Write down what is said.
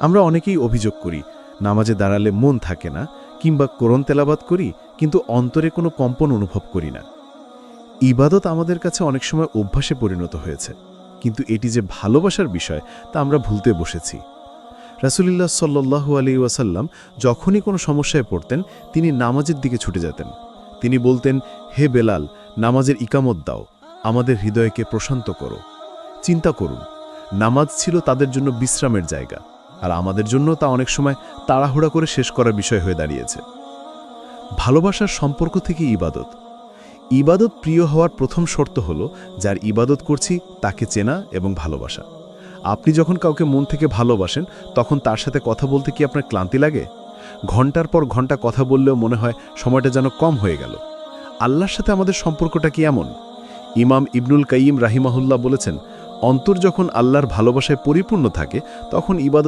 আমরা অনেকেই অভিযোগ করি, নামাজে দাঁড়ালে মন থাকে না, কিংবা কোরআন তেলাওয়াত করি কিন্তু অন্তরে কোনো কম্পন অনুভব করি না। ইবাদত আমাদের কাছে অনেক সময় অভ্যাসে পরিণত হয়েছে, কিন্তু এটি যে ভালোবাসার বিষয় তা আমরা ভুলতে বসেছি। রাসূলুল্লাহ সাল্লাল্লাহু আলাইহি ওয়াসাল্লাম যখনই কোনো সমস্যায় পড়তেন তিনি নামাজের দিকে ছুটে যেতেন। তিনি বলতেন, হে বেলাল, নামাজের ইকামত দাও, আমাদের হৃদয়কে প্রশান্ত করো। চিন্তা করুন, নামাজ ছিল তাদের জন্য বিশ্রামের জায়গা, আর আমাদের জন্য তা অনেক সময় তাড়াহুড়া করে শেষ করার বিষয় হয়ে দাঁড়িয়েছে। ভালোবাসার সম্পর্ক থেকে ইবাদত। ইবাদত প্রিয় হওয়ার প্রথম শর্ত হলো যার ইবাদত করছি তাকে চেনা এবং ভালোবাসা। আপনি যখন কাউকে মন থেকে ভালোবাসেন তখন তার সাথে কথা বলতে কি আপনার ক্লান্তি লাগে? ঘন্টার পর ঘন্টা কথা বললেও মনে হয় সময়টা যেন কম হয়ে গেল। আল্লাহর সাথে আমাদের সম্পর্কটা কি এমন? ইমাম ইবনুল কাইয়িম রাহিমাহুল্লাহ বলেছেন, অন্তর যখন আল্লাহর ভালোবাসায় পরিপূর্ণ থাকে তখন ইবাদত